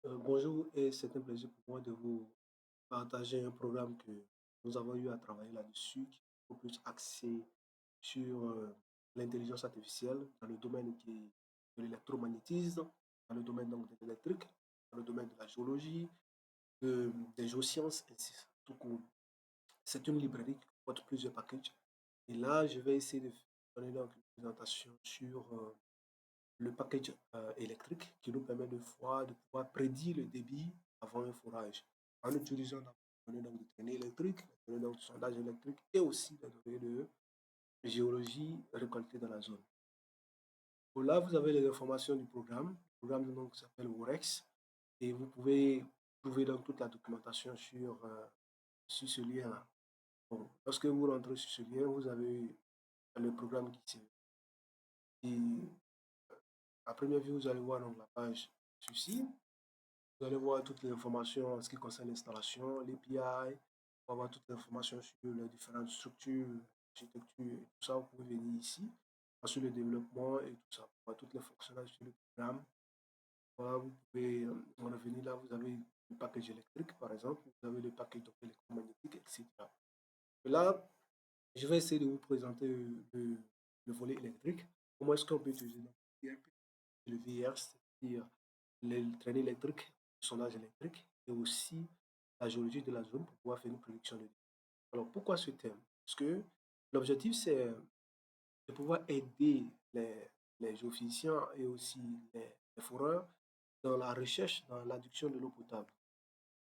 Bonjour et c'est un plaisir pour moi de vous partager un programme que nous avons eu à travailler là-dessus, qui est beaucoup plus axé sur l'intelligence artificielle dans le domaine de l'électromagnétisme, dans le domaine donc, de l'électrique, dans le domaine de la géologie, des géosciences, ainsi tout court. C'est une librairie qui comporte plusieurs packages. Et là, je vais essayer de donner donc une présentation sur le package électrique qui nous permet de pouvoir prédire le débit avant un forage en utilisant les données donc, de traînée électrique, les données donc, de sondage électrique et aussi les données de géologie récoltées dans la zone. Pour là, vous avez les informations du programme. Le programme donc, s'appelle WOREX et vous pouvez trouver donc toute la documentation sur ce lien-là. Bon, lorsque vous rentrez sur ce lien, vous avez le programme qui à première vue, vous allez voir donc, la page ceci. Vous allez voir toutes les informations en ce qui concerne l'installation, l'API, on va voir toutes les informations sur les différentes structures, l'architecture et tout ça. Vous pouvez venir ici, ensuite le développement et tout ça. On voit toutes les fonctionnalités sur le programme. Voilà, vous pouvez revenir là, vous avez le package électrique par exemple, vous avez le package donc, électromagnétique, etc. Et là, je vais essayer de vous présenter le volet électrique. Comment est-ce qu'on peut utiliser donc, le VIR, c'est-à-dire le traînée électrique, le sondage électrique et aussi la géologie de la zone pour pouvoir faire une prédiction de. Alors, pourquoi ce thème? Parce que l'objectif, c'est de pouvoir aider les géophysiciens et aussi les foreurs dans la recherche, dans l'adduction de l'eau potable.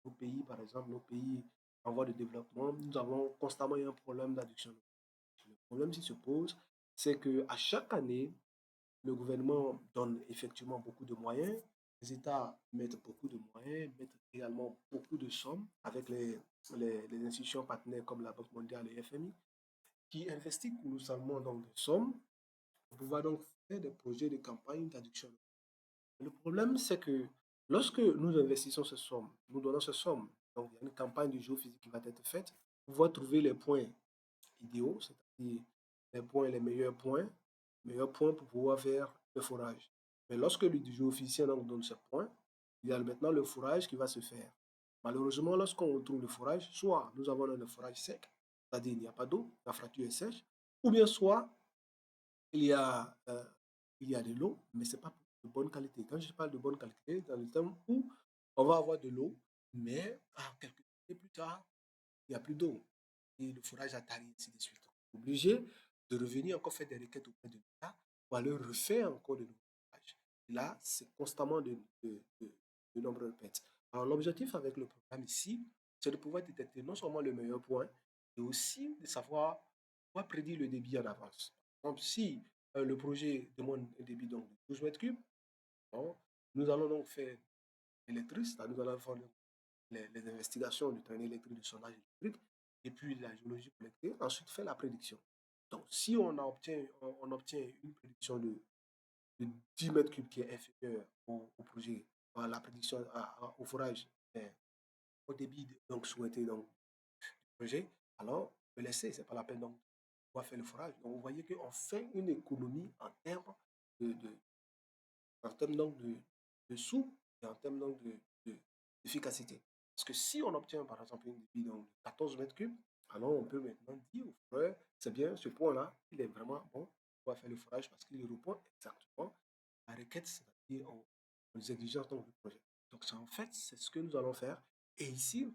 Nos pays, par exemple, nos pays en voie de développement, nous avons constamment eu un problème d'adduction. Le problème qui se pose, c'est qu'à chaque année, le gouvernement donne effectivement beaucoup de moyens. Les États mettent beaucoup de moyens, mettent également beaucoup de sommes avec les institutions partenaires comme la Banque mondiale et le FMI, qui investissent colossalement dans des sommes pour pouvoir donc faire des projets de campagne d'adduction. Le problème, c'est que lorsque nous investissons ces sommes, nous donnons ces sommes, donc il y a une campagne de géophysique qui va être faite pour pouvoir trouver les points idéaux, c'est-à-dire les meilleurs points pour pouvoir faire le forage. Mais lorsque le géophysicien donc donne ce point, il y a maintenant le forage qui va se faire. Malheureusement, lorsqu'on trouve le forage, soit nous avons le forage sec, c'est-à-dire il n'y a pas d'eau, la fracture est sèche, ou bien soit il y a, euh, il y a de l'eau, mais ce n'est pas de bonne qualité. Quand je parle de bonne qualité, dans le temps où on va avoir de l'eau, mais quelques années plus tard, il n'y a plus d'eau et le forage a tari, ainsi de suite. Obligé de revenir encore faire des requêtes auprès de l'État pour aller refaire encore de nouveaux forages. Et là, c'est constamment de nombreuses pertes. Alors, l'objectif avec le programme ici, c'est de pouvoir détecter non seulement le meilleur point, mais aussi de savoir pouvoir prédire le débit en avance. Donc, si le projet demande un débit donc, de 12 mètres cubes, bon, nous allons donc faire l'électricité, nous allons faire les investigations du train électrique, du sondage électrique, et puis la géologie collectée, ensuite faire la prédiction. Donc, si on obtient une prédiction de 10 mètres cubes qui est inférieure au projet, à la prédiction au forage, au débit donc, souhaité donc, du projet, alors le laisser, ce n'est pas la peine donc, de pouvoir faire le forage. Donc, vous voyez qu'on fait une économie de, de, en termes donc de sous et en termes donc d'efficacité. Parce que si on obtient par exemple une débit donc, de 14 mètres cubes, alors on peut maintenant dire au foreur, c'est bien, ce point-là, il est vraiment bon, on va faire le forage parce qu'il répond exactement à la requête, c'est-à-dire aux exigences donc, du projet. Donc en fait, c'est ce que nous allons faire. Et ici,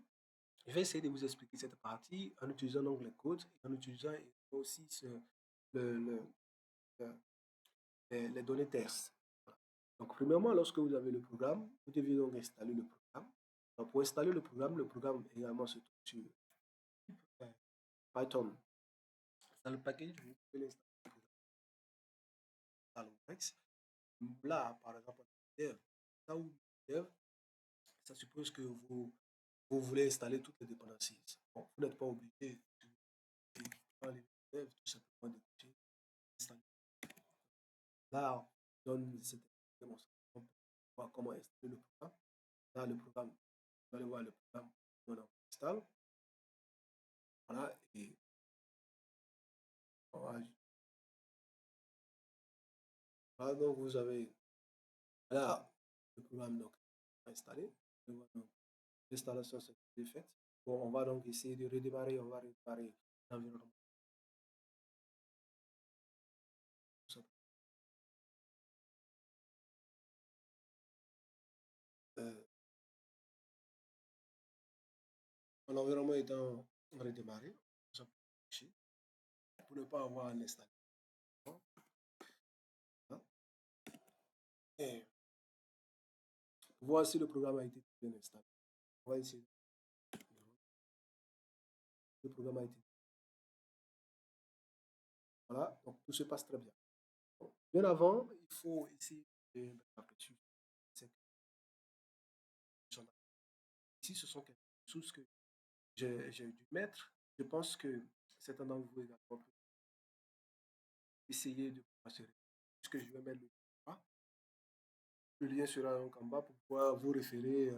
je vais essayer de vous expliquer cette partie en utilisant donc les codes et en utilisant aussi le, le- le- les données tierces. Voilà. Donc, premièrement, lorsque vous avez le programme, vous devez donc installer le programme. Donc, pour installer le programme également se trouve sur euh, Python. Dans le package, vous pouvez l'installer dans le Plex. Là, par exemple, dev, là où dev, ça suppose que vous voulez installer toutes les dépendances. Bon, vous n'êtes pas obligé de faire les dev, tout simplement de toucher installer. Là, on donne cette démonstration pour voir comment installer le programme. Là, le programme, vous allez voir le programme qu'on installe. Voilà, et voilà, voilà, donc vous avez là le programme. Donc, installé. Et voilà, donc, l'installation est faite. Bon, on va donc essayer de redémarrer, on va redémarrer l'environnement. Euh, L'environnement étant redémarré, ça peut pour ne pas avoir un installé. Hein. Et voir si le programme a été bien installé. On va essayer. Le programme a été. Voilà, donc tout se passe très bien. Bon, bien avant, il faut essayer de mettre l'aperçu. Ici, ce sont quelques ressources que j'ai dû mettre. Je pense que certains d'entre vous également peuvent essayer de passer. Puisque je vais mettre le lien. Le lien sera donc en bas pour pouvoir vous référer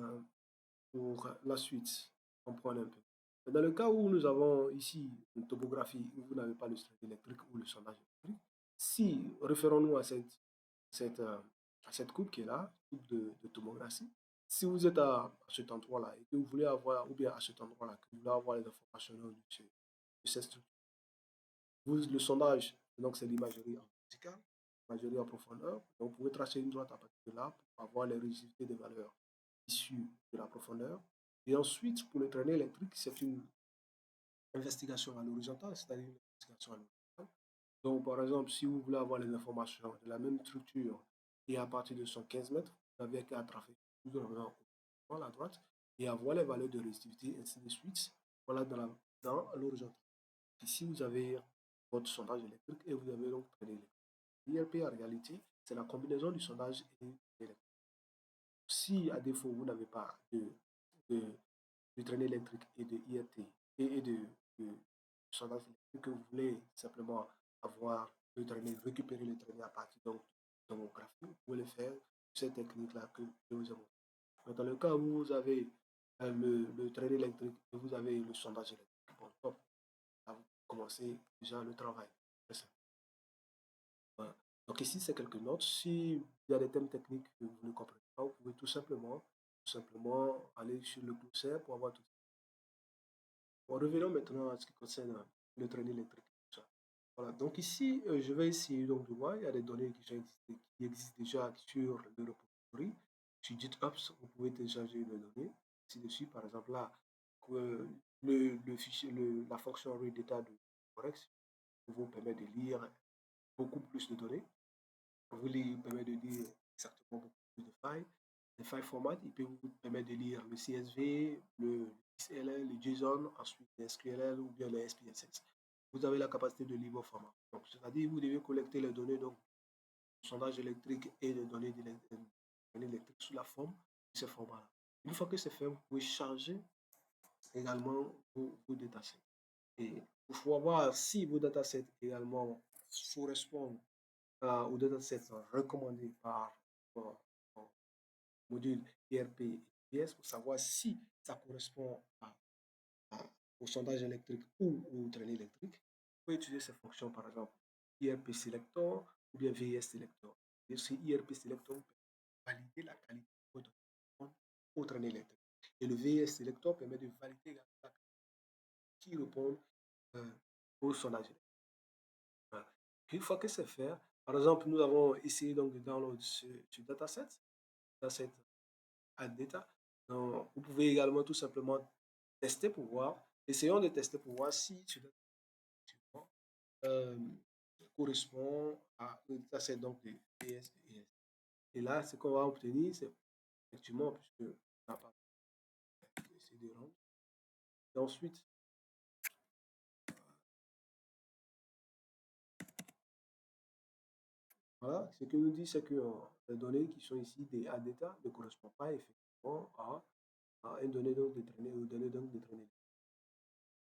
pour la suite. Comprendre un peu. Dans le cas où nous avons ici une topographie où vous n'avez pas le stress électrique ou le sondage électrique, si référons-nous cette, euh, à cette coupe qui est là, coupe de tomographie, si vous êtes à cet endroit-là et que vous voulez avoir, ou bien à cet endroit-là, que vous voulez avoir les informations de cette structure, le sondage, donc c'est l'imagerie en verticale, l'imagerie en profondeur. Donc vous pouvez tracer une droite à partir de là pour avoir les résultats des valeurs issues de la profondeur. Et ensuite, pour le traîner électrique, c'est une investigation à l'horizontale, c'est-à-dire une investigation à l'horizontale. Donc, par exemple, si vous voulez avoir les informations de la même structure et à partir de 115 mètres, vous n'avez qu'à tracer toujours à la droite et avoir les valeurs de résistivité, ainsi de suite. Voilà dans l'horizontale. Ici, vous avez votre sondage électrique et vous avez donc traîné électrique. L'IRP, en réalité, c'est la combinaison du sondage et de l'électrique. Si, à défaut, vous n'avez pas de, de traînée électrique et de IRT et de sondage électrique que vous voulez simplement avoir le traîner, récupérer le traîner à partir de tomographie, vous pouvez le faire, cette technique-là que je vous ai montré. Mais dans le cas où vous avez le traîner électrique et vous avez le sondage électrique, bon, top, là, vous commencez déjà le travail. Voilà. Donc ici, c'est quelques notes. Si il y a des thèmes techniques que vous ne comprenez pas, vous pouvez tout simplement aller sur le glossaire pour avoir tout. Bon, revenons maintenant à ce qui concerne le traîner électrique. Tout ça. Voilà. Donc ici, je vais essayer donc de voir. Il y a des données qui existent déjà sur le repository. Sur GitHub, vous pouvez télécharger les données. Ici dessus, par exemple, là, le fichier, la fonction read data de Forex vous permet de lire beaucoup plus de données. Vous lui permet de lire exactement beaucoup plus de failles. Les failles format, il peut vous permettre de lire le CSV, le XLL, le JSON, ensuite les SQLL ou bien les SPSS. Vous avez la capacité de lire vos formats. Donc, c'est-à-dire vous devez collecter les données donc, du sondage électrique et les données électriques sous la forme de ces formats-là. Une fois que c'est fait, vous pouvez charger également vos datasets. Et il faut voir si vos datasets également correspondent aux datasets recommandés par le module ERP et PS pour savoir si ça correspond au sondage électrique ou au traînée électrique. Vous pouvez utiliser ces fonctions, par exemple, ERP Selector ou bien VS Selector. Et ce ERP Selector peut valider la qualité de votre au traînée électrique. Et le VS Selector permet de valider la qualité qui répond au sondage électrique. Voilà. Une fois que c'est fait, par exemple, nous avons essayé donc de download ce dataset add data. Donc, vous pouvez également tout simplement tester pour voir. Essayons de tester pour voir si ce dataset euh, correspond à un dataset donc de PS et ES. Et là, ce qu'on va obtenir, c'est effectivement, puisque on n'a pas essayé de rendre. Et ensuite, voilà, ce que nous dit, c'est que les données qui sont ici des add data ne correspondent pas effectivement à une donnée donc détraînée ou données donc détraînée.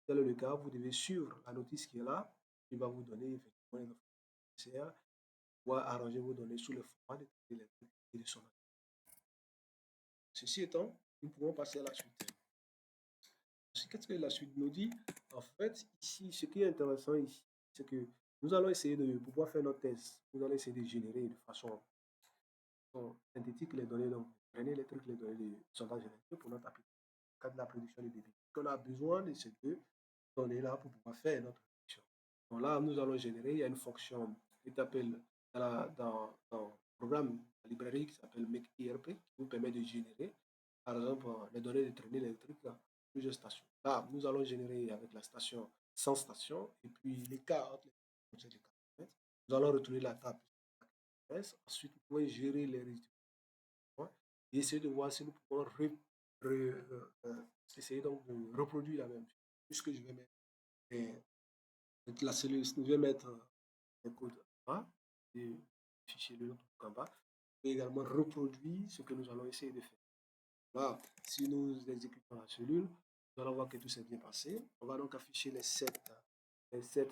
Tel est le cas, vous devez suivre la notice qui est là, qui va vous donner effectivement les informations nécessaires pour arranger vos données sous le format de l'électrique et de son. Ceci étant, nous pouvons passer à la suite. Qu'est-ce que la suite nous dit? En fait, ici, ce qui est intéressant ici, c'est que nous allons essayer de pouvoir faire notre thèse. Nous allons essayer de générer de façon synthétique les données donc, traîner électrique, les données de sondage électrique pour notre application, dans le cadre de la prédiction des débits. On a besoin de ces deux données-là pour pouvoir faire notre prédiction. Donc là, nous allons générer, il y a une fonction qui s'appelle dans le programme, la librairie qui s'appelle MakeERP, qui vous permet de générer, par exemple, les données de traînée électrique dans plusieurs stations. Là, nous allons générer avec la station 100 stations et puis l'écart entre les paramètres. Nous allons retourner la table. Ensuite, nous pouvons gérer les résultats et essayer de voir si nous pouvons essayer donc de reproduire la même chose. Puisque je vais mettre la cellule, je vais mettre les codes en bas et le fichier le nôtre en bas et également reproduire ce que nous allons essayer de faire. Là, si nous exécutons la cellule, nous allons voir que tout s'est bien passé. On va donc afficher les sept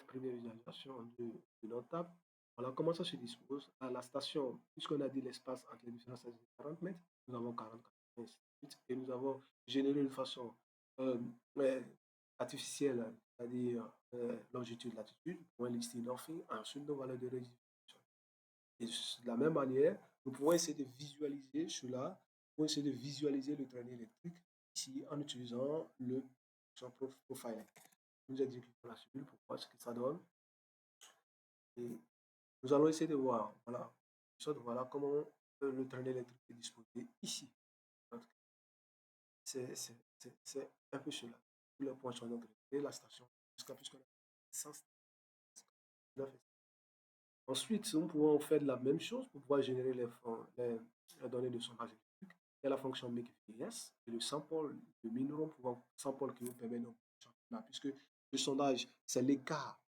premières visualisations de notre table. Voilà comment ça se dispose. À la station, puisqu'on a dit l'espace entre les différentes stations de 40 mètres, nous avons 40 et nous avons généré de façon euh, artificielle, c'est-à-dire longitude, latitude, point listing d'orphée, ensuite nos valeurs de résistance. Et de la même manière, nous pouvons essayer de visualiser cela, nous pouvons essayer de visualiser le traîner électrique ici en utilisant le profiling. Nous exécutons la cellule pour voir ce que ça donne. Et nous allons essayer de voir, voilà comment le traîner électrique est disposé ici. C'est un peu cela. Tous les points sont donc réglés, la station, jusqu'à plus qu'on a 109. Ensuite, nous pouvons faire de la même chose pour pouvoir générer les données de sondage électrique. Il y a la fonction MakeVS et le sample, le minimum sample qui nous permet de puisque le sondage, c'est l'écart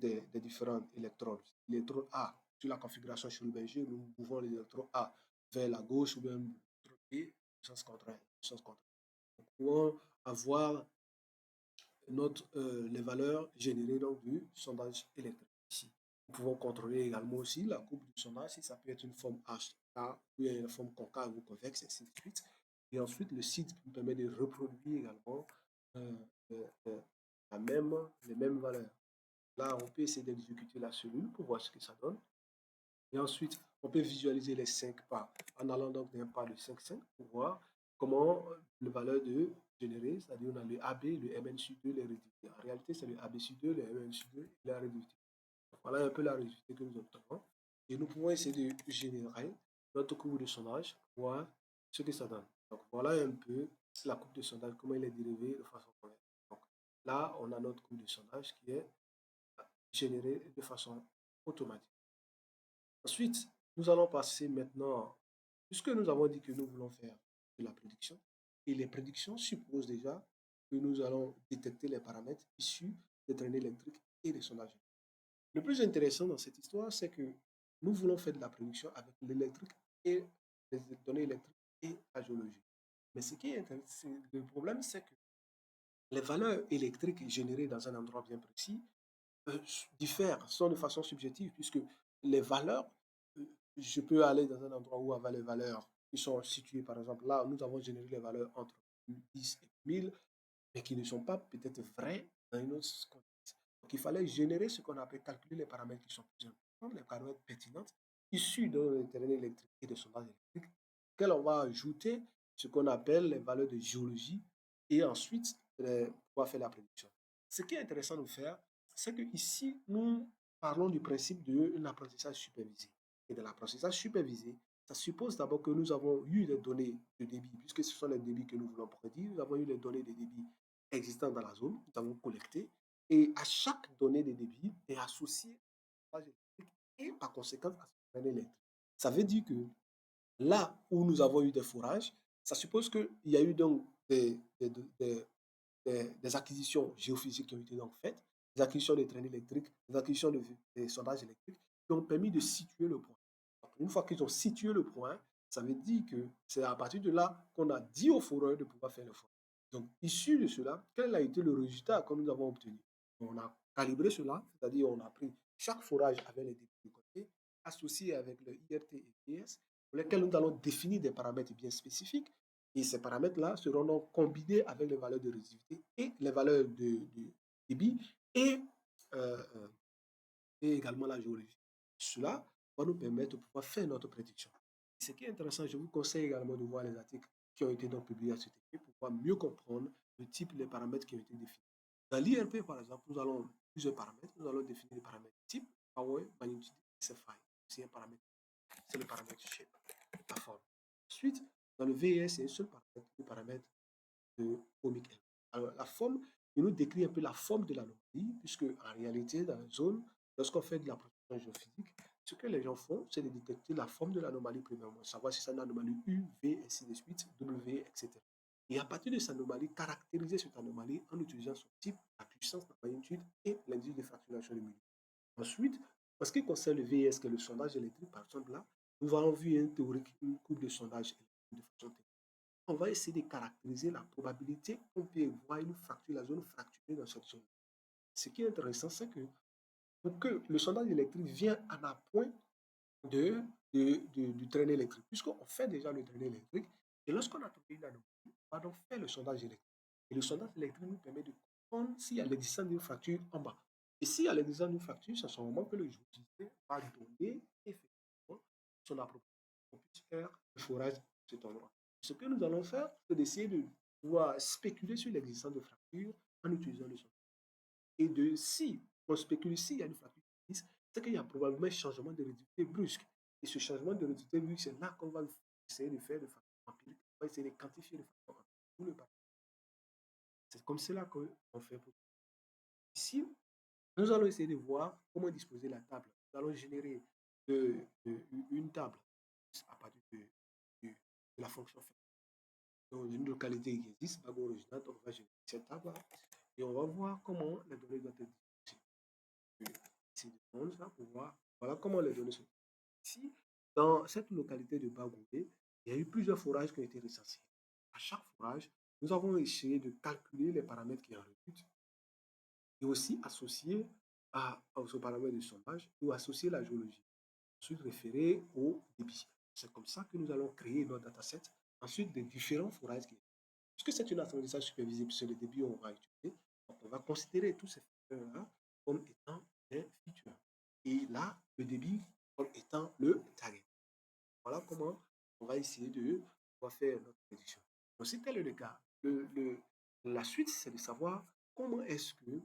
des différents électrodes. L'électrode A, sur la configuration chez le Belgique, nous mouvons l'électrode A vers la gauche ou bien l'électrode B, sens contraire. Nous pouvons avoir les valeurs générées donc, du sondage électrique ici. Nous pouvons contrôler également aussi la coupe du sondage, si ça peut être une forme H, ou une forme concave ou convexe, et ainsi de suite. Et ensuite, le site nous permet de reproduire également euh, euh, les mêmes valeurs. Là, on peut essayer d'exécuter la cellule pour voir ce que ça donne. Et ensuite, on peut visualiser les 5 pas en allant donc d'un pas de 5,5 pour voir comment le valeur de générer, c'est-à-dire on a le AB, le MN2, les réductés. En réalité, c'est le ABC2, le MN2 et la réducté. Voilà un peu la résultat que nous obtenons. Et nous pouvons essayer de générer notre courbe de sondage pour voir ce que ça donne. Donc voilà un peu la courbe de sondage, comment elle est dérivée de façon correcte. Donc là, on a notre courbe de sondage qui est générée de façon automatique. Ensuite, nous allons passer maintenant, puisque nous avons dit que nous voulons faire de la prédiction, et les prédictions supposent déjà que nous allons détecter les paramètres issus des traînées électriques et des sondages. Le plus intéressant dans cette histoire, c'est que nous voulons faire de la prédiction avec l'électrique et les données électriques et la géologie. Mais ce qui est intéressant, le problème, c'est que les valeurs électriques générées dans un endroit bien précis diffèrent, sont de façon subjective, puisque les valeurs, je peux aller dans un endroit où avoir les valeurs qui sont situées, par exemple, là, nous avons généré les valeurs entre 10 et 1000, mais qui ne sont pas peut-être vraies dans une autre contexte. Donc, il fallait générer ce qu'on appelle calculer les paramètres qui sont plus importants, les paramètres pertinents, issus de terrain électrique et de sondage électrique, auxquels on va ajouter ce qu'on appelle les valeurs de géologie et ensuite pouvoir faire la prédiction. Ce qui est intéressant de faire, c'est que ici, nous parlons du principe de l'apprentissage supervisé. Et de l'apprentissage supervisé, ça suppose d'abord que nous avons eu des données de débit, puisque ce sont les débits que nous voulons prédire. Nous avons eu les données de débit existantes dans la zone, nous avons collecté, et à chaque donnée de débit est associée un électrique et par conséquent à ce électrique. Ça veut dire que là où nous avons eu des forages, ça suppose qu'il y a eu donc des acquisitions géophysiques qui ont été donc faites, des acquisitions de traînées électriques, des acquisitions de sondages électriques qui ont permis de situer le point. Donc, une fois qu'ils ont situé le point, ça veut dire que c'est à partir de là qu'on a dit aux foreurs de pouvoir faire le forage. Donc, issu de cela, quel a été le résultat que nous avons obtenu? On a calibré cela, c'est-à-dire on a pris chaque forage avec les débits de côté, associé avec le IRT et PS, pour lesquels nous allons définir des paramètres bien spécifiques et ces paramètres-là seront donc combinés avec les valeurs de résivité et les valeurs de débit et, euh, et également la géologie. Cela va nous permettre de pouvoir faire notre prédiction. Ce qui est intéressant, je vous conseille également de voir les articles qui ont été donc publiés à cet effet pour pouvoir mieux comprendre le type et les paramètres qui ont été définis. Dans l'IRP, par exemple, nous allons plusieurs paramètres. Nous allons définir les paramètres type, power, magnitude, SFI. C'est un paramètre, c'est le paramètre shape, la forme. Ensuite, dans le VES, c'est un seul paramètre, le paramètre de omic L. Alors, la forme, il nous décrit un peu la forme de l'anomalie, puisque en réalité, dans la zone, lorsqu'on fait de la projection géophysique, ce que les gens font, c'est de détecter la forme de l'anomalie premièrement, savoir si c'est une anomalie U, V, ainsi de suite, W, etc. Et à partir de cette anomalie, caractériser cette anomalie en utilisant son type, la puissance, la magnitude et l'indice de fracturation de milieu. Ensuite, en ce qui concerne le VS, qui est le sondage électrique, par exemple, là, nous allons vu une théorique, une courbe de sondage électrique de façon théorique. On va essayer de caractériser la probabilité qu'on peut voir une fracture, la zone fracturée dans cette zone. Ce qui est intéressant, c'est que pour que le sondage électrique vienne en appoint du traînée électrique, puisqu'on fait déjà le traînée électrique, et lorsqu'on a trouvé une anomalie, on va donc faire le sondage électrique. Et le sondage électrique nous permet de comprendre s'il y a l'existence d'une fracture en bas. Et s'il y a l'existence d'une fracture, c'est à ce moment que le géophysicien va donner effectivement son appropriation pour puisse faire le forage de cet endroit. Ce que nous allons faire, c'est d'essayer de pouvoir spéculer sur l'existence de fractures en utilisant le sondage. Et de si on spécule s'il y a une fracture qui existe, c'est qu'il y a probablement un changement de résultat brusque. Et ce changement de résultat brusque, c'est là qu'on va essayer de faire de façon empirique. On va essayer de quantifier de façon empirique. C'est comme cela qu'on fait. Ici, nous allons essayer de voir comment disposer la table. Nous allons générer une table à partir de la fonction fait. Donc, une localité qui existe, bague originale, on va générer cette table et on va voir comment les données doivent être disposées. Ici, pour voir voilà comment les données sont. Ici, dans cette localité de Bagouré, il y a eu plusieurs forages qui ont été recensés. À chaque forage, nous avons essayé de calculer les paramètres qui en résultent et aussi associer aux paramètres de sondage ou associer la géologie. Ensuite, référer au débit. C'est comme ça que nous allons créer notre dataset. Ensuite, des différents forages. Puisque c'est une apprentissage supervisé sur le débit, on va utiliser. Donc, on va considérer tous ces facteurs-là comme étant des features. Et là, le débit comme étant le target. Voilà comment on va essayer de pouvoir faire notre prédiction. Donc, si tel est le cas, la suite, c'est de savoir comment est-ce que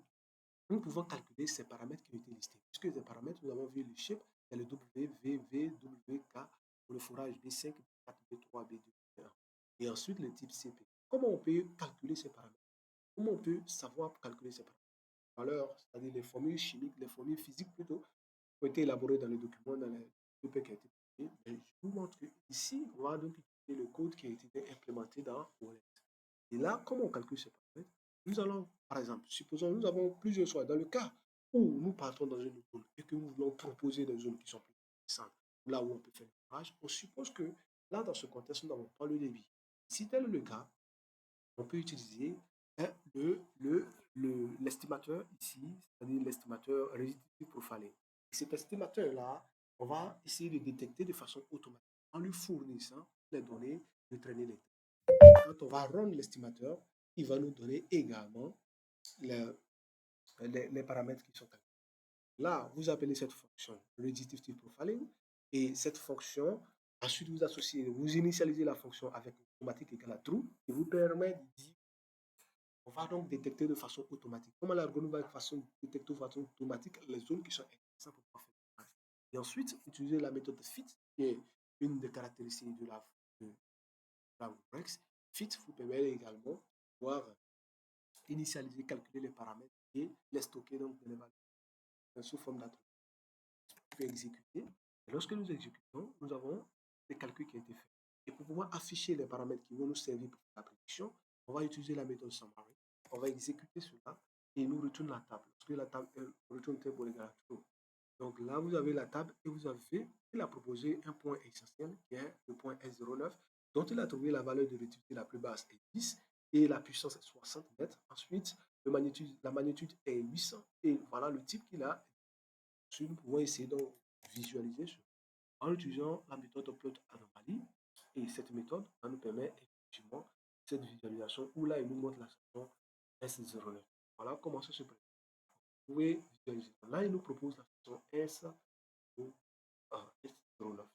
nous pouvons calculer ces paramètres qui ont été listés. Puisque ces paramètres, nous avons vu le shape, il y a le W, V, V, W, K pour le forage B5, B4, B3, B2, B1. Et ensuite, le type CP. Comment on peut calculer ces paramètres? Comment on peut savoir calculer ces paramètres? Alors, c'est-à-dire les formules chimiques, les formules physiques plutôt, ont été élaborées dans le document, dans les document qui a été publié. Mais je vous montre ici, on va donc utiliser le code qui a été implémenté dans OLED. Et là, comment on calcule ces paramètres? Nous allons, par exemple, supposons nous avons plusieurs choix. Dans le cas où nous partons dans une zone et que nous voulons proposer des zones qui sont plus intéressantes, là où on peut faire le forage, on suppose que là, dans ce contexte, nous n'avons pas le débit. Si tel est le cas, on peut utiliser hein, l'estimateur ici, c'est-à-dire l'estimateur Resistive Profiling. Et cet estimateur-là, on va essayer de détecter de façon automatique en lui fournissant les données de traînée électrique. Quand on va rendre l'estimateur, il va nous donner également les, les paramètres qui sont calculés. Là, vous appelez cette fonction Resistive Profiling et cette fonction, ensuite vous associez, vous initialisez la fonction avec automatique égale à true qui vous permet de dire on va donc détecter de façon automatique. Comment l'algorithme va détecter de façon automatique les zones qui sont intéressantes pour pouvoir faire. Et ensuite, utiliser la méthode FIT, qui est une des caractéristiques de la WordPress. FIT vous permet également de pouvoir initialiser, calculer les paramètres et les stocker donc dans les sous forme d'attribut. On peut exécuter. Et lorsque nous exécutons, nous avons des calculs qui ont été faits. Et pour pouvoir afficher les paramètres qui vont nous servir pour la prédiction, on va utiliser la méthode summary. On va exécuter cela et il nous retourne la table. Parce que la table retourne très pour les true. Donc là, vous avez la table et vous avez, il a proposé un point essentiel qui est le point S09, dont il a trouvé la valeur de réductivité la plus basse est 10 et la puissance est 60 mètres. Ensuite, la magnitude est 800 et voilà le type qu'il a. Ensuite, nous pouvons essayer de visualiser en utilisant la méthode Plot Anomaly. Et cette méthode nous permet effectivement cette visualisation où là, il nous montre la station S09. Voilà comment ça se présente. Vous pouvez visualiser. Là, il nous propose la station S09,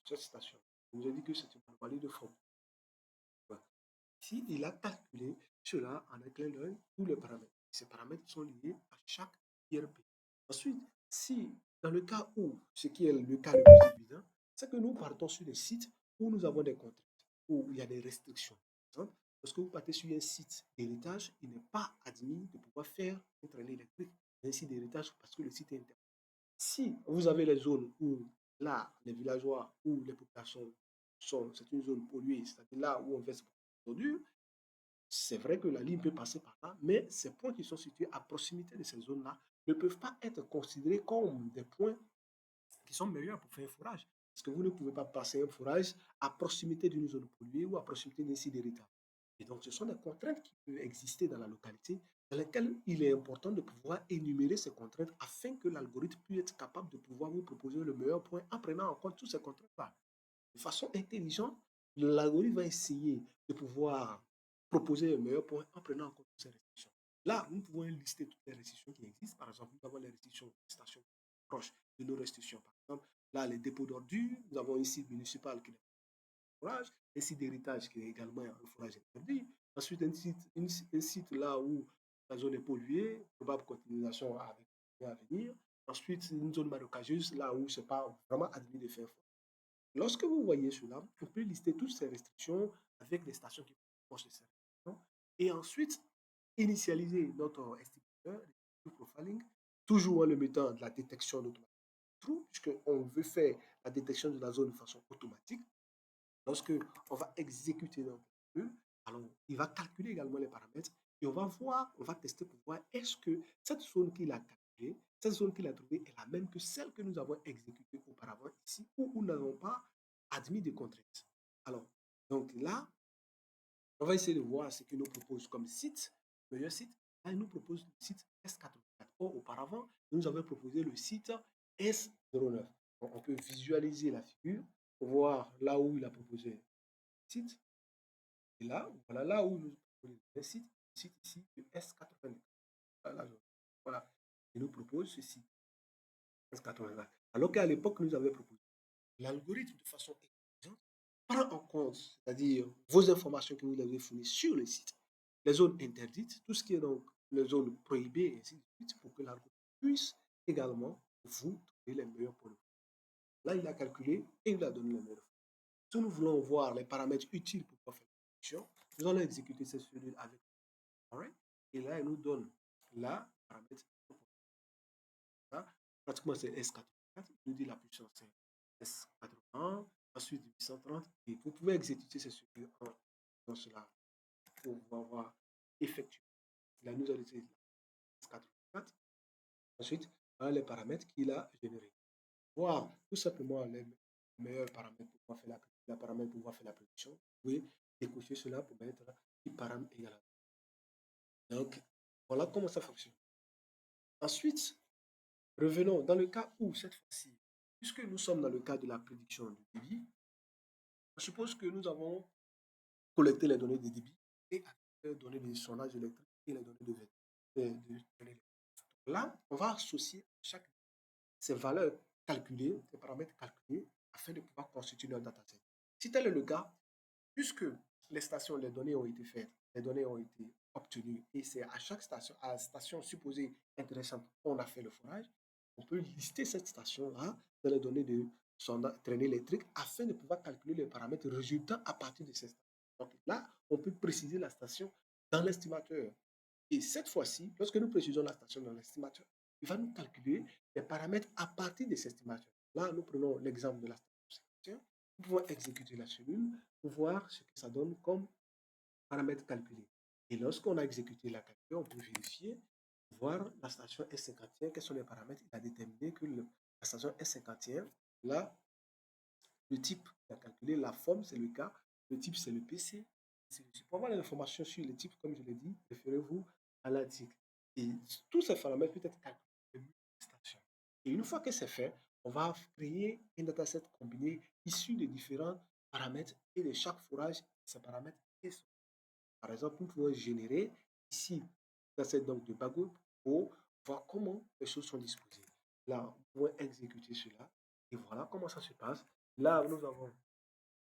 cette station. Il nous a dit que c'est une anomalie de forme. Voilà. Ici, il a calculé cela en un clin d'œil, tous les paramètres. Ces paramètres sont liés à chaque IRP. Ensuite, si dans le cas où, ce qui est le cas le plus évident, c'est que nous partons sur des sites où nous avons des contraintes, où il y a des restrictions. Par exemple, lorsque vous partez sur un site d'héritage, il n'est pas admis de pouvoir faire un traînée électrique d'un site d'héritage parce que le site est interdit. Si vous avez les zones où, là, les villageois, où les populations sont, c'est une zone polluée, c'est-à-dire là où on fait ce produit, c'est vrai que la ligne peut passer par là, mais ces points qui sont situés à proximité de ces zones-là ne peuvent pas être considérés comme des points qui sont meilleurs pour faire un fourrage. Parce que vous ne pouvez pas passer un fourrage à proximité d'une zone polluée ou à proximité d'un site d'héritage. Et donc, ce sont des contraintes qui peuvent exister dans la localité, dans lesquelles il est important de pouvoir énumérer ces contraintes afin que l'algorithme puisse être capable de pouvoir vous proposer le meilleur point en prenant en compte toutes ces contraintes-là. De façon intelligente, l'algorithme va essayer de pouvoir proposer le meilleur point en prenant en compte ces restrictions. Là, nous pouvons lister toutes les restrictions qui existent. Par exemple, nous avons les restrictions de stations proches de nos restrictions. Par exemple, là, les dépôts d'ordures, nous avons un site municipal qui est un forage, un site d'héritage qui est également un forage interdit. Ensuite, un site là où la zone est polluée, probable continuation avec à venir. Ensuite, une zone marécageuse, là où ce n'est pas vraiment admis de faire. Lorsque vous voyez cela, on peut lister toutes ces restrictions avec des stations qui proches de ces restrictions et ensuite initialiser notre estimateur de profiling, toujours en le mettant de la détection automatique, puisqu'on veut faire la détection de la zone de façon automatique. Lorsque on va exécuter notre calcul, alors il va calculer également les paramètres et on va voir, on va tester pour voir est-ce que cette zone qu'il a calculée, cette zone qu'il a trouvée est la même que celle que nous avons exécutée auparavant ici où nous n'avons pas admis de contraintes. Alors, donc là, on va essayer de voir ce qu'il nous propose comme site, le meilleur site. Là, il nous propose le site S84. Or, auparavant, nous avons proposé le site S09. Donc, on peut visualiser la figure pour voir là où il a proposé le site. Et là, voilà là où nous proposons le site ici, le S84. Voilà, voilà. Il nous propose ce site S84. Alors qu'à l'époque, nous avions proposé l'algorithme de façon intelligente prend en compte, c'est-à-dire vos informations que vous avez fournies sur le site, les zones interdites, tout ce qui est donc les zones prohibées, et ainsi de suite, pour que l'algorithme puisse également vous trouver les meilleurs pour le. Là, il a calculé et il a donné les meilleurs. Si nous voulons voir les paramètres utiles pour pouvoir faire la fonction, nous allons exécuter cette cellule avec array, et là, il nous donne la paramètre. Pratiquement, c'est S84. Il nous dit la puissance, c'est S80, ensuite 830. Et vous pouvez exécuter ces cellules dans cela pour pouvoir effectuer la nous a dit S84. Ensuite, voilà les paramètres qu'il a générés. Voir tout simplement les meilleurs paramètres pour pouvoir faire la paramètre pour pouvoir faire la prédiction. Vous pouvez décocher cela pour mettre i param égal à. Donc, voilà comment ça fonctionne. Ensuite, revenons dans le cas où, cette fois-ci, puisque nous sommes dans le cas de la prédiction du débit, on suppose que nous avons collecté les données de débit et les données de sondage électrique et les données de là, on va associer chaque ces valeurs calculées, ces paramètres calculés, afin de pouvoir constituer un dataset. Si tel est le cas, puisque les stations, les données ont été faites, les données ont été obtenues, et c'est à chaque station, à la station supposée intéressante, on a fait le forage, on peut lister cette station-là dans les données de son traînée électrique afin de pouvoir calculer les paramètres résultant à partir de ces stations. Donc là, on peut préciser la station dans l'estimateur. Et cette fois-ci, lorsque nous précisons la station dans l'estimateur, il va nous calculer les paramètres à partir de ces estimateurs. Là, nous prenons l'exemple de la station. Nous pouvons exécuter la cellule pour voir ce que ça donne comme paramètres calculés. Et lorsqu'on a exécuté la calcul, on peut vérifier, voir la station S51, quels sont les paramètres. Il a déterminé que la station S51, là, le type qu'il a calculé, la forme, c'est le cas, le type, c'est le PC. Pour avoir les informations sur le type, comme je l'ai dit, référez-vous à l'article. Et tous ces paramètres peuvent être calculés station. Et une fois que c'est fait, on va créer un dataset combiné issu de différents paramètres et de chaque fourrage, ces paramètres. Par exemple, nous pouvons générer ici un dataset donc de Bagou pour voir comment les choses sont disposées. Là, on peut exécuter cela et voilà comment ça se passe. Là, nous avons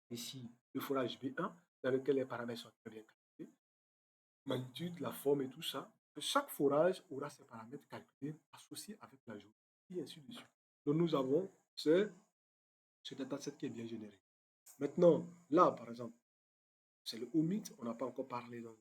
Ici, le forage B1, dans lequel les paramètres sont très bien calculés, magnitude, la forme et tout ça. Chaque forage aura ses paramètres calculés associés avec la journée, et ainsi de suite. Donc, nous avons ce dataset qui est bien généré. Maintenant, là, par exemple, c'est le OMIT, on n'a pas encore parlé, donc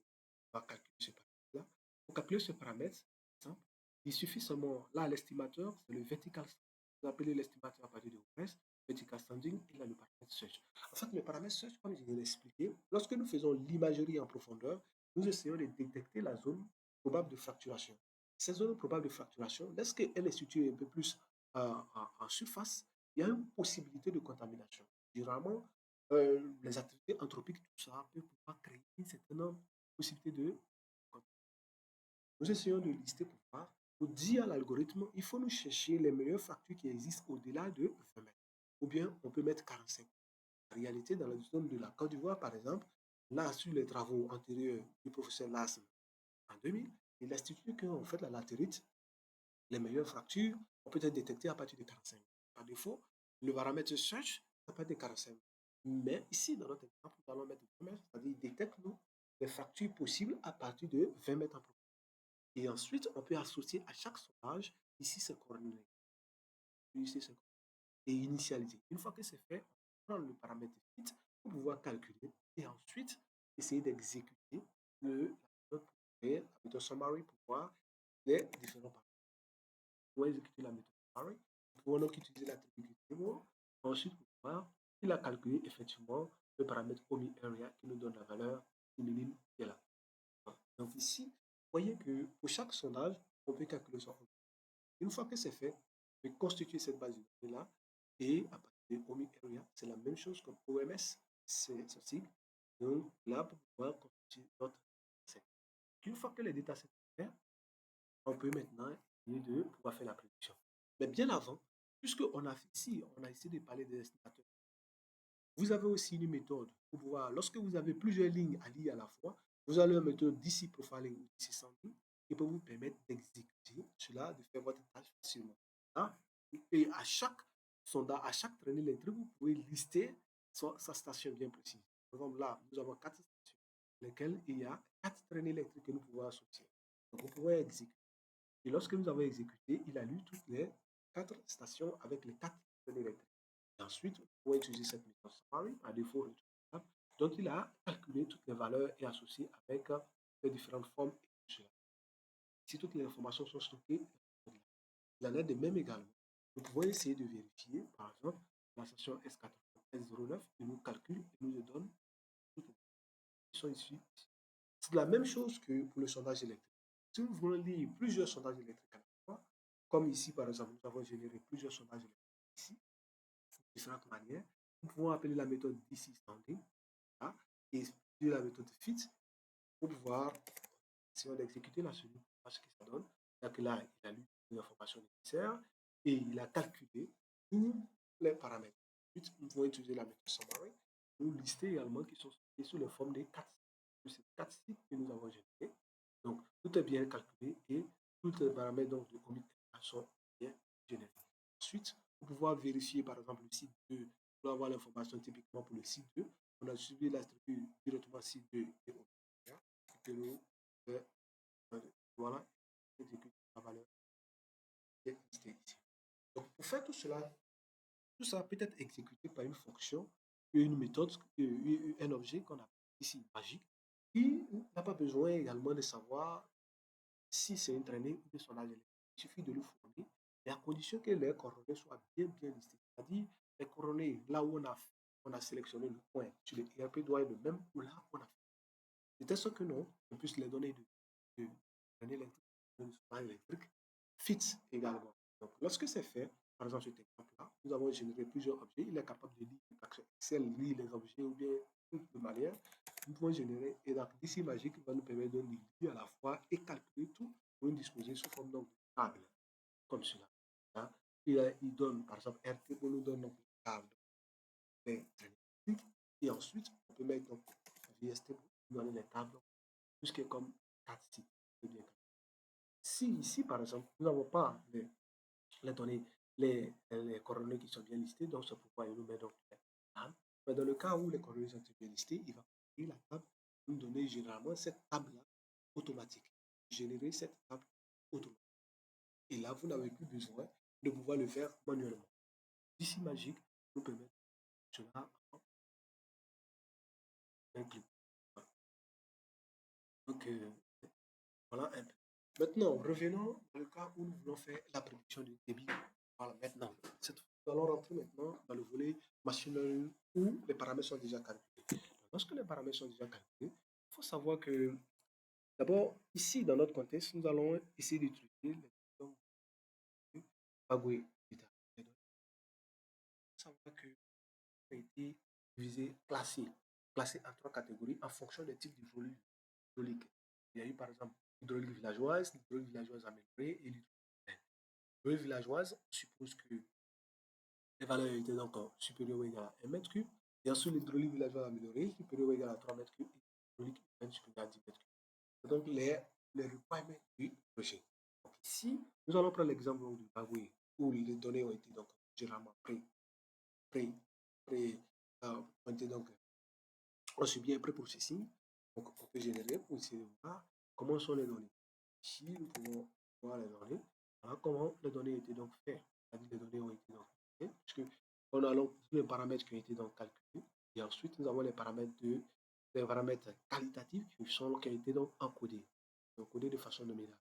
on va calculer ce paramètre-là. Pour calculer ce paramètre, par exemple, il suffit seulement, là, l'estimateur, c'est le vertical standing. Vous appelez l'estimateur à partir de OS, vertical standing, et là, le paramètre search. En fait, le paramètre search, comme je viens d'expliquer, lorsque nous faisons l'imagerie en profondeur, nous essayons de détecter la zone probable de fracturation. Cette zone probable de fracturation, lorsqu'elle est située un peu plus en surface, il y a une possibilité de contamination. Généralement, les activités anthropiques, tout ça peut pouvoir créer une certaine possibilité de. Nous essayons de lister pour voir, pour dire à l'algorithme, il faut nous chercher les meilleures fractures qui existent au-delà de 20 mètres. Ou bien on peut mettre 45. En réalité, dans la zone de la Côte d'Ivoire, par exemple, là, sur les travaux antérieurs du professeur Lassen en 2000, il a stipulé qu'en fait, la latérite, les meilleures fractures, on peut être détectées à partir de 45. Par défaut, le paramètre search, à partir de 45. Mais ici, dans notre exemple, nous allons mettre 20 mètres, c'est-à-dire il détecte nous les fractures possibles à partir de 20 mètres en profondeur. Et ensuite, on peut associer à chaque sondage, ici c'est coordonné, ici c'est et initialiser. Une fois que c'est fait, on prend le paramètre fit pour pouvoir calculer et ensuite essayer d'exécuter la méthode pour créer la méthode summary pour voir les différents paramètres. Pour exécuter la méthode summary, nous pouvons donc utiliser l'attribut table. Ensuite, pour voir, il a calculé effectivement le paramètre OMI area qui nous donne la valeur minimum qui est là. Donc ici, vous voyez que pour chaque sondage, on peut calculer son OMI. Une fois que c'est fait, on peut constituer cette base de données-là et à partir de OMI area, c'est la même chose comme OMS, c'est ce sigle. Donc là, pour pouvoir constituer notre dataset. Une fois que les datasets sont faits, on peut maintenant essayer de pouvoir faire la prédiction. Mais bien avant, puisqu'on a ici, on a essayé de parler des estimateurs, vous avez aussi une méthode pour pouvoir, lorsque vous avez plusieurs lignes à lire à la fois, vous avez une méthode DC profiling ou DC sampling qui peut vous permettre d'exécuter cela, de faire votre tâche facilement. Hein? Et à chaque sondage, à chaque traînée électrique, vous pouvez lister sa station bien précise. Par exemple, là, nous avons 4 stations, lesquelles il y a 4 traînées électriques que nous pouvons associer. Donc, vous pouvez exécuter. Et lorsque nous avons exécuté, il a lu toutes les 4 stations avec les 4 traînées électriques. Et ensuite, vous pouvez utiliser cette méthode summary à défaut retournable. Donc, il a calculé toutes les valeurs et associé avec les différentes formes. Si toutes les informations sont stockées, il en est de même également. Nous pouvons essayer de vérifier, par exemple, la station S80, S09, il nous calcule et nous donne toutes les qui sont issues. C'est la même chose que pour le sondage électrique. Si nous voulons lire plusieurs sondages électriques à la fois, comme ici, par exemple, nous avons généré plusieurs sondages électriques ici, de différentes manières, nous pouvons appeler la méthode DC standing hein, et utiliser la méthode fit pour pouvoir essayer d'exécuter la solution, voir ce que ça donne. Donc là, il a lu les informations nécessaires et il a calculé tous les paramètres. Ensuite, nous pouvons utiliser la méthode summary pour lister également qui sont sous les formes des 4 sites que nous avons générés. Donc, tout est bien calculé et tous les paramètres donc, de commit sont bien générés. Ensuite, pour pouvoir vérifier, par exemple, le site 2, pour avoir l'information typiquement pour le site 2, on a suivi la structure directement site 2 et au que nous voilà, exécute la valeur qui est listée ici. Donc, pour faire tout cela, tout ça peut être exécuté par une fonction, une méthode, un objet qu'on appelle ici magique, qui n'a pas besoin également de savoir si c'est une traînée ou de sondage électrique. Il suffit de le fournir, et à condition que les coordonnées soient bien listées. C'est-à-dire, les coordonnées, là où on a sélectionné le point sur le ERP doit être le même où là on a fait. De telle sorte que non, on puisse les données de traînée électrique, de sondage électrique, fit également. Donc, lorsque c'est fait, par exemple, cet exemple-là, nous avons généré plusieurs objets. Il est capable de lire Excel, lire les objets ou bien de manière. Nous pouvons générer, et donc, d'ici magique va nous permettre de lire à la fois et calculer tout pour une disposer sous forme donc, de table, comme cela. Hein. Il donne, par exemple, RT pour nous donner donc, la table des traînées et ensuite, on peut mettre donc VST pour nous donner les tables, tout ce qui est comme 4 sites. Si ici, par exemple, nous n'avons pas les données, les coordonnées qui sont bien listées, donc c'est pourquoi il nous met donc les tables. Mais dans le cas où les coordonnées sont bien listées, il va créer la table, nous donner généralement cette table-là automatique. Générer cette table automatique. Et là, vous n'avez plus besoin de pouvoir le faire manuellement. Ici magique nous permet cela en un clic. Donc, voilà un peu. Maintenant, revenons dans le cas où nous voulons faire la prédiction du débit. Voilà, maintenant. Nous allons rentrer maintenant dans le volet machine learning où les paramètres sont déjà calculés. Lorsque les paramètres sont déjà calculés, il faut savoir que, d'abord, ici, dans notre contexte, nous allons essayer d'utiliser les méthodes de Bagoué. Il faut savoir que a été divisé, classé en trois catégories en fonction des types d'hydraulique hydraulique. Il y a eu par exemple l'hydraulique villageoise, l'hydraulique villageoise améliorée et l'hydraulique villageoise. On suppose que les valeurs étaient donc supérieures ou égales à 1 mètre cube. Et ensuite l'hydraulique villageoise améliorée, supérieure ou égale à 3 mètres cubes, et l'hydraulique urbaine supérieure à 10 mètres cubes. Donc les requirements du projet. Donc ici, nous allons prendre l'exemple du Bagoué où les données ont été donc généralement pré, pré, ont été donc on subit bien pré-processing. Donc, on peut générer pour essayer de voir comment sont les données. Ici, nous pouvons voir les données. Voilà comment les données étaient donc faites. C'est-à-dire les données ont été donc faites, puisque on a donc tous les paramètres qui ont été donc calculés. Et ensuite, nous avons les paramètres qualitatifs qui ont été donc encodés de façon nominale.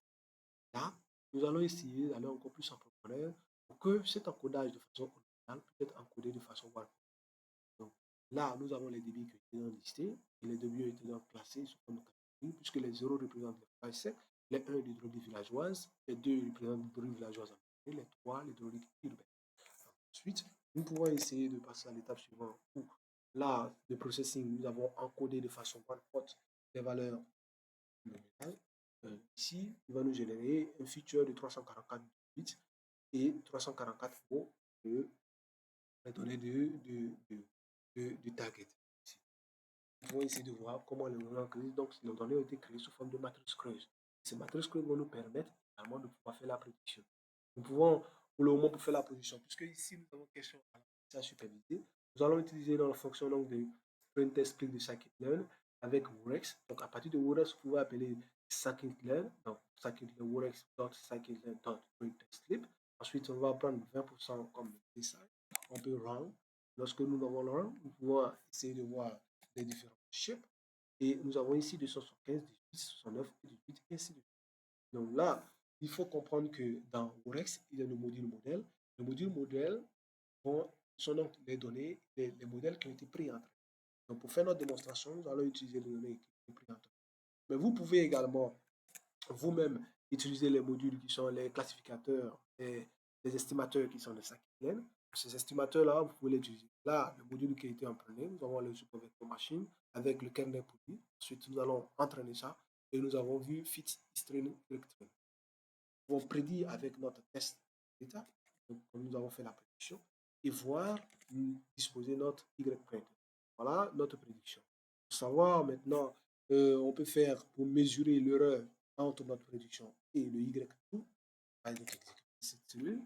Là, nous allons essayer d'aller encore plus en profondeur pour que cet encodage de façon nominale puisse être encodé de façon web. Donc là, nous avons les débits qui ont été listés et les débits ont été donc classés sous forme de catégorie puisque les 0 représentent les phrases secs, les 1 l'hydraulique villageoise, les 2 représentent l'hydraulique villageoise et les 3 l'hydraulique urbaine. Ensuite, nous pouvons essayer de passer à l'étape suivante où là, de processing, nous avons encodé de façon one-hot les valeurs nominales. Ici, il va nous générer un feature de 344 bits et 344 mots de les données du target. Nous pouvons essayer de voir comment les données ont créé. Donc, les données ont été créées sous forme de matrice creuse. Ces matrices creuses vont nous permettre également de pouvoir faire la prédiction. Nous pouvons, pour le moment, pour faire la prédiction, puisque ici, nous avons question à l'apprentissage supervisé, nous allons utiliser dans la fonction donc, de print-test click de scikit-learn avec Worex. Donc, à partir de Worex, vous pouvez appeler scikit-learn, donc scikit-learn worex.scikit-learn.print-test-clip. Ensuite, on va prendre 20% comme design. On peut run. Lorsque nous avons le run, nous pouvons essayer de voir les différents chiffres. Et nous avons ici 275, 18, 69 et 18, et ainsi de suite. Donc là, il faut comprendre que dans Worex, il y a le module modèle. Le module modèle sont donc les données, les modèles qui ont été pris entre. Donc pour faire notre démonstration, nous allons utiliser les données qui ont été pris entre. Mais vous pouvez également vous-même utiliser les modules qui sont les classificateurs et les estimateurs qui sont les scikit-learn. Ces estimateurs-là, vous pouvez les utiliser. Là, le module qui a été entraîné, nous avons le supervector machine avec le kernel produit. Ensuite, nous allons entraîner ça et nous avons vu fit, string, electron. On prédit avec notre test d'état, donc nous avons fait la prédiction, et voir disposer notre y-print. Voilà notre prédiction. Pour savoir maintenant, on peut faire pour mesurer l'erreur entre notre prédiction et le y-tout, par exemple, cette cellule,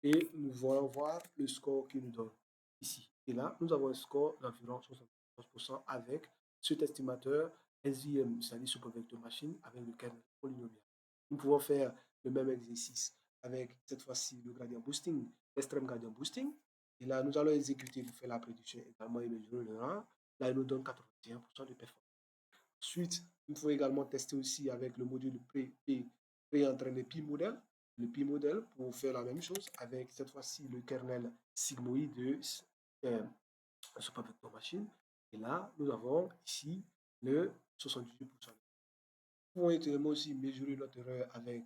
et nous allons voir le score qu'il nous donne ici. Et là, nous avons un score d'environ 71% avec cet estimateur SVM, c'est-à-dire supervector machine, avec le kernel polynomial. Nous pouvons faire le même exercice avec cette fois-ci le gradient boosting, l'extrême gradient boosting. Et là, nous allons exécuter pour faire la prédiction également et mesurer le rang. Là, il nous donne 81% de performance. Ensuite, il faut également tester aussi avec le module pré-entraîné Pi modèle, le Pi modèle pour faire la même chose avec cette fois-ci le kernel sigmoïde de Supervector Machine. Et là, nous avons ici le 78%. Nous pouvons également aussi mesurer notre erreur avec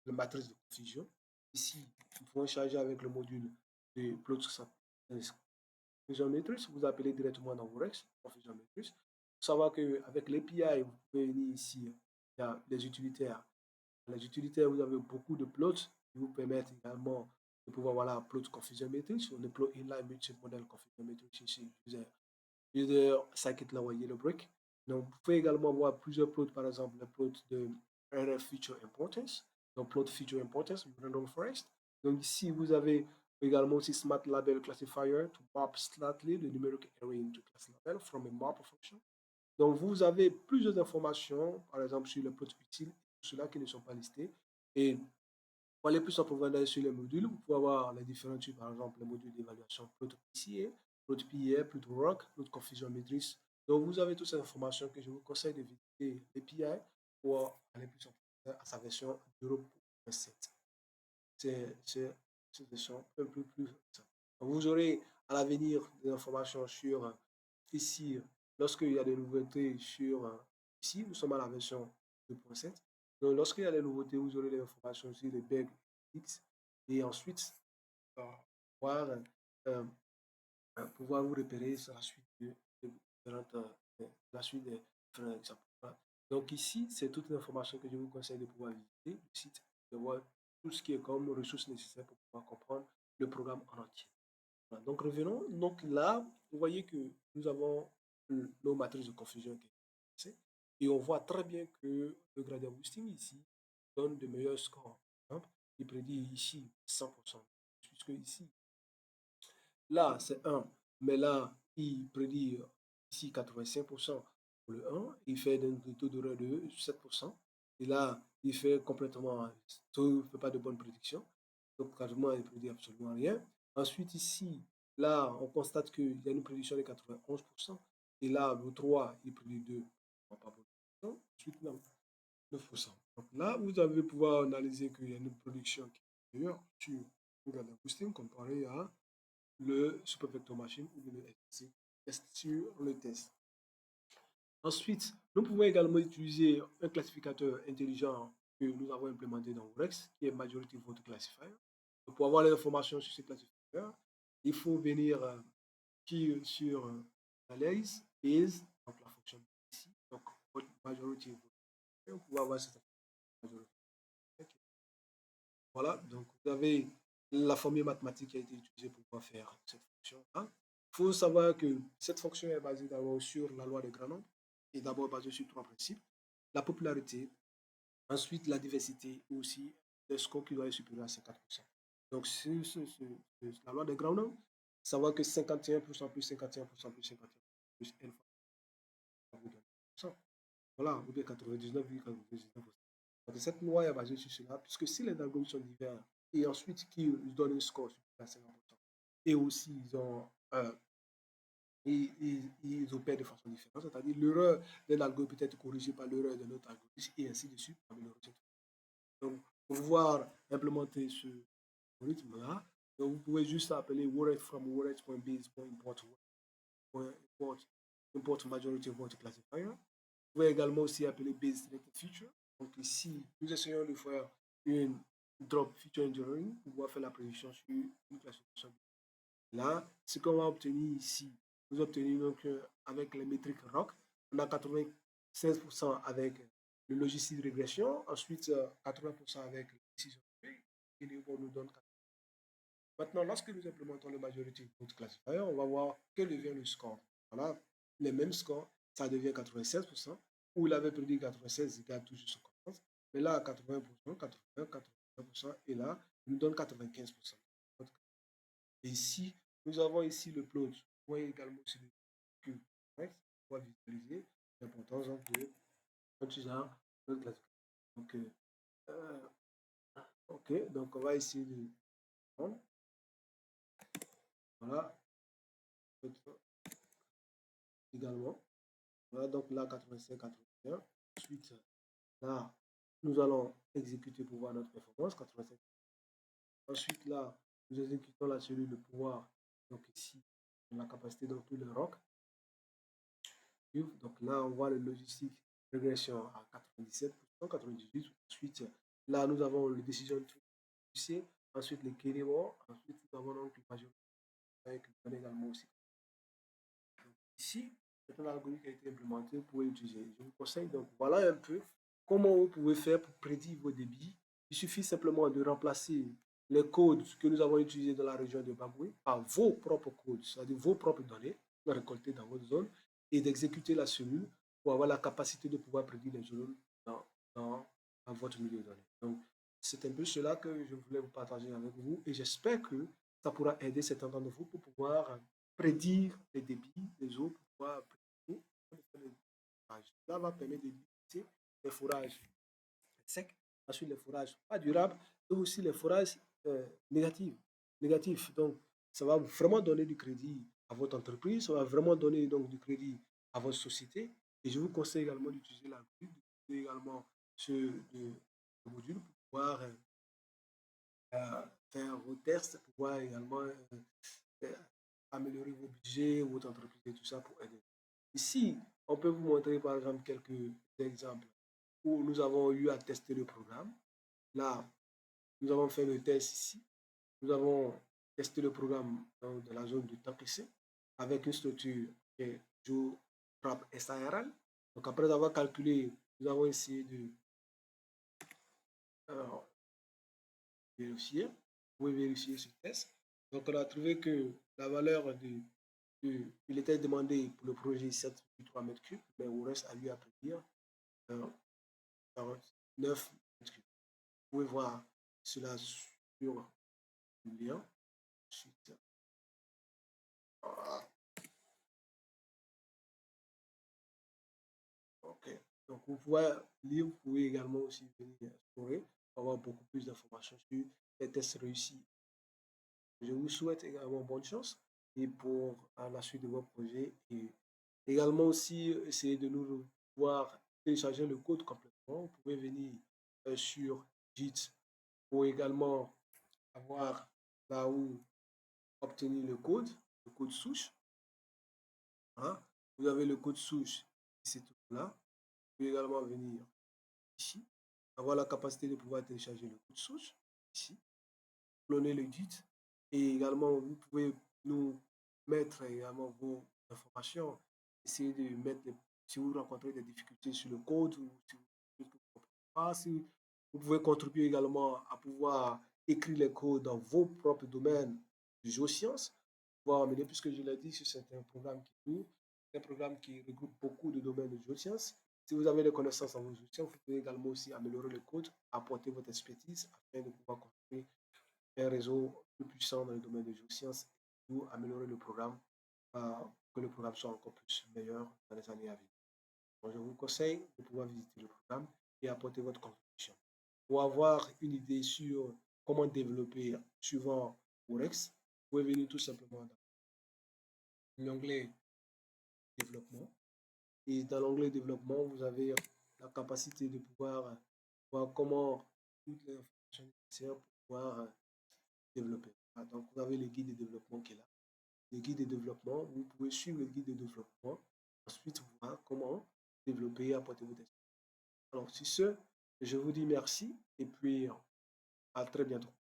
la matrice de confusion. Ici, nous pouvons charger avec le module de plot confusion matrix. Vous appelez directement dans Worex, confusion matrix. Il faut savoir qu'avec l'API, vous pouvez venir ici, il y a les utilitaires. Les utilitaires, vous avez beaucoup de plots qui vous permettent également de pouvoir voilà, plot confusion matrix. On est plot inline multi-model confusion matrix ici, user scikit-learn yellow brick. Donc, vous pouvez également voir plusieurs plots, par exemple, le plot de RF feature importance, donc plot feature importance, random forest. Donc, ici, vous avez Également aussi Smart Label Classifier to map slightly the numeric array into class label from a map function. Donc, vous avez plusieurs informations, par exemple, sur les plots utiles, ceux-là qui ne sont pas listés. Et pour aller plus en profondeur sur les modules, vous pouvez avoir les différents types, par exemple, les modules d'évaluation plot PCA, plot PIA, plot ROC, plot confusion matrix. Donc, vous avez toutes ces informations que je vous conseille de visiter l'API pour aller plus en profondeur à sa version 0.7. C'est une version un peu plus simple. Vous aurez à l'avenir des informations sur ici, lorsqu'il y a des nouveautés sur ici, nous sommes à la version 2.7. Donc, lorsqu'il y a des nouveautés, vous aurez des informations sur les bugs X et ensuite pouvoir, pouvoir vous repérer sur la suite la suite des différents exemples. Donc ici, c'est toute l'information que je vous conseille de pouvoir visiter le site, de voir tout ce qui est comme ressources nécessaires pour pouvoir comprendre le programme en entier. Voilà. Donc revenons. Donc là, vous voyez que nous avons nos matrices de confusion qui est et on voit très bien que le gradient boosting ici donne de meilleurs scores. Il prédit ici 100%, puisque ici, là c'est 1, mais là il prédit ici 85% pour le 1, il fait un taux d'erreur de 7%, et là il fait complètement, il ne fait pas de bonne prédiction, donc quasiment il ne prédit absolument rien. Ensuite ici, là on constate qu'il y a une prédiction de 91%, et là le 3 il prédit 2, ensuite là 9%. Donc là, vous allez pouvoir analyser qu'il y a une production qui est meilleure sur Google Boosting comparé à le Super Vector Machine ou le STC sur le test. Ensuite, nous pouvons également utiliser un classificateur intelligent que nous avons implémenté dans Worex, qui est Majority Vote Classifier. Donc, pour avoir les informations sur ce classificateur, il faut venir sur Analyse, Base, donc la fonction ici, donc Majority Vote. Vous pouvez avoir cette majorité. Voilà, donc vous avez la formule mathématique qui a été utilisée pour pouvoir faire cette fonction-là. Il faut savoir que cette fonction est basée d'abord sur la loi de grand nombre et d'abord basée sur trois principes. La popularité, ensuite la diversité et aussi le score qui doit être supérieur à 50%. Donc, la loi de grand nombre, savoir que 51% plus 51% plus 51% plus n fois voilà, ou bien 99,99%. Donc, cette loi est basée sur cela, puisque si les algorithmes sont divers et ensuite qu'ils donnent un score supérieur à 50%, et aussi ils opèrent de façon différente, c'est-à-dire l'erreur d'un algorithme peut être corrigée par l'erreur d'un autre algorithme et ainsi de suite. Donc, pour pouvoir implémenter ce algorithme-là, donc vous pouvez juste appeler Worex from Worex.base.import majority vote classifier. Vous pouvez également aussi appeler base selected feature. Donc ici, nous essayons de faire une drop feature engineering pour pouvoir faire la prédiction sur une classification. Là, ce qu'on va obtenir ici, vous obtenez donc avec les métriques ROC, on a 96% avec le logiciel de régression, ensuite 80% avec la décision et nous donne 80%. Maintenant, lorsque nous implémentons le majority vote classifier, on va voir quel devient le score. Voilà, les mêmes scores, ça devient 96%, où il avait prédit 96, il garde toujours son confiance. Mais là, 80%, 80, 80%, et là, il nous donne 95%. Et ici, nous avons ici le plot. Vous voyez également aussi le cube. On va visualiser l'importance de utilisant le classique. Donc, ok, donc on va essayer de prendre. Voilà. Également. Voilà, donc là, 85, 81. Ensuite, là, nous allons exécuter pour voir notre performance, 85. Ensuite, là, nous exécutons la cellule de pouvoir. Donc ici, on a la capacité dans tout le roc. Donc là, on voit le logistique régression à 97%, 98%. Ensuite, là, nous avons le décision tree. Ensuite, les keyword. Ensuite, nous avons donc le majorité avec également aussi. Donc, ici, c'est un algorithme qui a été implémenté pour utiliser. Je vous conseille donc, voilà un peu comment vous pouvez faire pour prédire vos débits. Il suffit simplement de remplacer les codes que nous avons utilisés dans la région de Baboué par vos propres codes, c'est-à-dire vos propres données récoltées dans votre zone et d'exécuter la cellule pour avoir la capacité de pouvoir prédire les zones dans votre milieu de données. Donc, c'est un peu cela que je voulais vous partager avec vous et j'espère que Ça pourra aider certains d'entre vous pour pouvoir prédire les débits des eaux, pour pouvoir prédire les forages. Ça va permettre de limiter les forages secs, ensuite les forages pas durables et aussi les forages négatifs. Donc, ça va vraiment donner du crédit à votre entreprise, ça va vraiment donner donc du crédit à votre société. Et je vous conseille également d'utiliser la d'utiliser également ce module pour pouvoir faire vos tests, pour pouvoir également euh, améliorer vos budgets, votre entreprise et tout ça pour aider. Ici, on peut vous montrer par exemple quelques exemples où nous avons eu à tester le programme. Là, nous avons fait le test ici. Nous avons testé le programme dans la zone de temps PC avec une structure qui est JoeProp SARL. Donc, après avoir calculé, nous avons essayé de euh, vérifier. Vous pouvez vérifier ce test. Donc, on a trouvé que la valeur il était demandé pour le projet 7,3 mètres cubes, mais au reste, à lui à prédire 49 mètres cubes. Vous pouvez voir cela sur le lien. Ensuite, voilà. OK. Donc, vous pouvez lire, vous pouvez également aussi venir explorer pour avoir beaucoup plus d'informations sur les tests réussis. Je vous souhaite également bonne chance et pour la suite de vos projets et également aussi essayer de nous voir télécharger le code complètement. Vous pouvez venir sur Git pour également avoir là où obtenir le code souche. Hein. Vous avez le code souche, c'est tout là. Vous pouvez également venir ici, avoir la capacité de pouvoir télécharger le code source ici, cloner le Git et également vous pouvez nous mettre également vos informations, essayer de mettre si vous rencontrez des difficultés sur le code ou si vous ne comprenez pas, si vous pouvez contribuer également à pouvoir écrire les codes dans vos propres domaines de géosciences, pouvoir amener, puisque je l'ai dit, c'est un programme qui ouvre, un programme qui regroupe beaucoup de domaines de géosciences. Si vous avez des connaissances en géosciences, vous pouvez également aussi améliorer le code, apporter votre expertise afin de pouvoir construire un réseau plus puissant dans le domaine de géosciences ou améliorer le programme pour que le programme soit encore plus meilleur dans les années à venir. Donc, je vous conseille de pouvoir visiter le programme et apporter votre contribution. Pour avoir une idée sur comment développer suivant Orex, vous pouvez venir tout simplement dans l'onglet développement. Et dans l'onglet développement, vous avez la capacité de pouvoir voir comment toutes les informations nécessaires pour pouvoir développer. Donc, vous avez le guide de développement qui est là. Le guide de développement, vous pouvez suivre le guide de développement. Ensuite, voir comment développer et apporter vos tests. Alors, sur ce, je vous dis merci et puis à très bientôt.